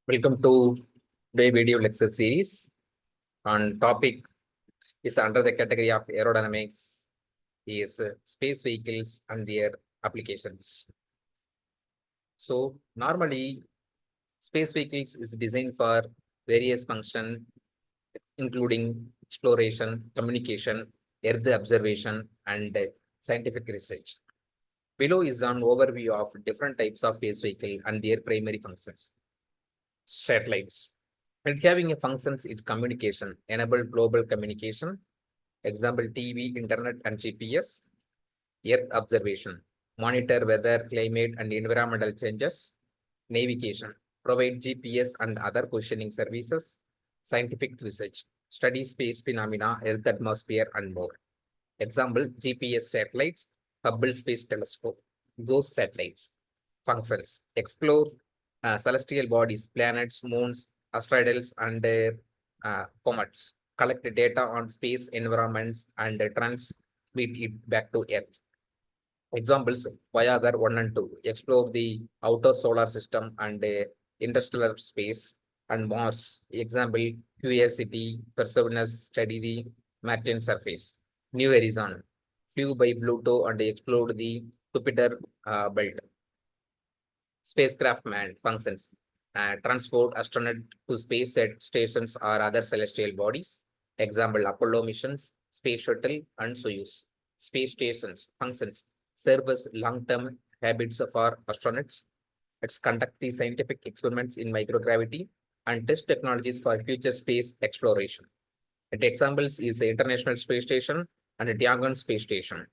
Welcome to the video lecture series on topic is under the category of aerodynamics is space vehicles and their applications. So normally space vehicles is designed for various function including exploration, communication, earth observation and scientific research. Below is an overview of different types of space vehicle and their primary functions. Satellites. And having a functions its communication, enable global communication, example TV, internet and GPS, earth observation, monitor weather, climate and environmental changes, navigation, provide GPS and other positioning services, scientific research, study space phenomena, earth atmosphere and more. Example, GPS satellites, Hubble Space Telescope, GOES satellites. Functions, explore celestial bodies, planets, moons, asteroids, and comets. Collect data on space environments and transmit it back to Earth. Examples, Voyager 1 and 2, explore the outer solar system and interstellar space, and Mars. Example, Curiosity, Perseverance, study the Martian surface. New Horizon, flew by Pluto and explored the Jupiter belt. Spacecraft manned functions, transport astronaut to space stations or other celestial bodies. Example, Apollo missions, Space Shuttle, and Soyuz. Space stations functions, serve as long-term habits for astronauts. It's conduct the scientific experiments in microgravity and test technologies for future space exploration. And examples is the International Space Station and the Tiangong Space Station.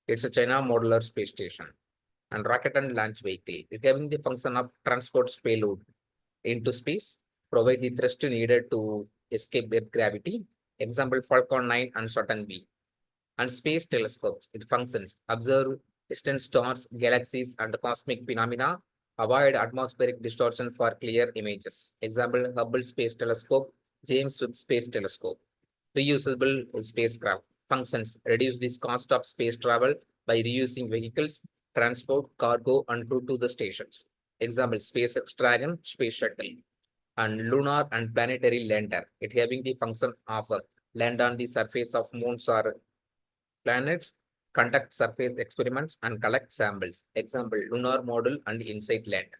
It's a China modular space station. And rocket and launch vehicle, having the function of transport payload into space, provide the thrust needed to escape Earth gravity. Example, Falcon 9 and Saturn V. And space telescopes, it functions, observe distant stars, galaxies, and cosmic phenomena, avoid atmospheric distortion for clear images. Example, Hubble Space Telescope, James Webb Space Telescope. Reusable spacecraft functions, reduce this cost of space travel by reusing vehicles, transport, cargo, and crew to the stations. Example, SpaceX Dragon, Space Shuttle. And lunar and planetary lander, it having the function of land on the surface of moons or planets, conduct surface experiments, and collect samples. Example, lunar module and InSight lander.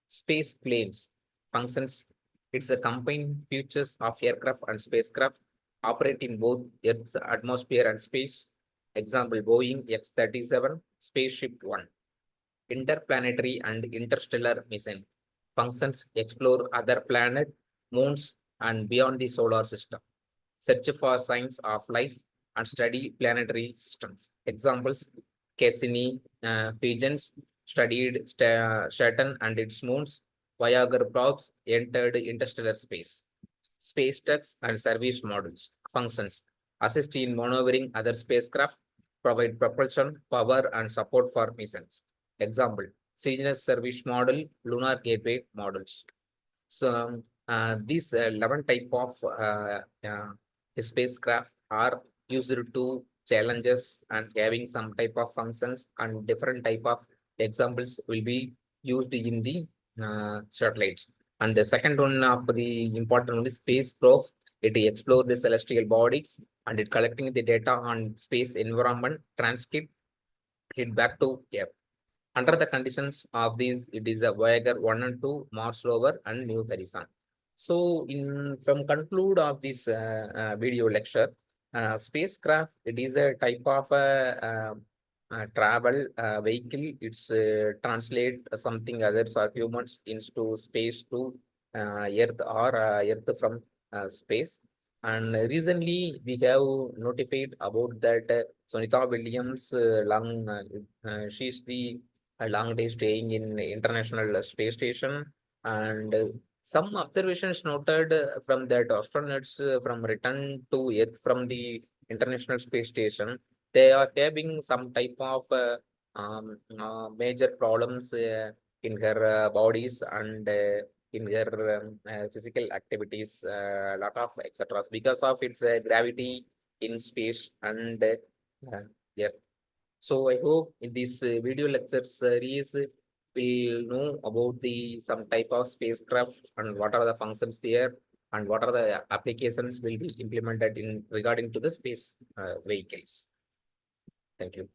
Space planes functions, it's a combined features of aircraft and spacecraft, operate in both Earth's atmosphere and space. Example, Boeing X-37, Spaceship One. Interplanetary and interstellar mission functions, explore other planets, moons, and beyond the solar system. Search for signs of life and study planetary systems. Examples, Cassini, pigeons, studied Saturn and its moons. Voyager probes entered interstellar space. Space tugs and service modules functions, assist in maneuvering other spacecraft, provide propulsion, power, and support for missions. Example, Cygnus service model, lunar gateway models. So these 11 type of spacecraft are used to challenges and having some type of functions, and different type of examples will be used in the satellites. And the second one of the important one is spacecraft. It explore the celestial bodies and it collecting the data on space environment, transcript it back to Earth. Under the conditions of these, it is a Voyager 1 and 2, Mars rover, and New Horizon. So, from conclude of this video lecture, spacecraft, it is a type of travel vehicle. It's translate something others or humans into space to Earth or Earth from space. And recently we have notified about that Sunita Williams, she's the a long day staying in International Space Station, and some observations noted from that astronauts from return to Earth from the International Space Station, they are having some type of major problems in her bodies and in their physical activities, lot of etc. because of its gravity in space and Earth. So I hope in this video lecture series we'll know about the some type of spacecraft and what are the functions there and what are the applications will be implemented in regarding to the space vehicles. Thank you.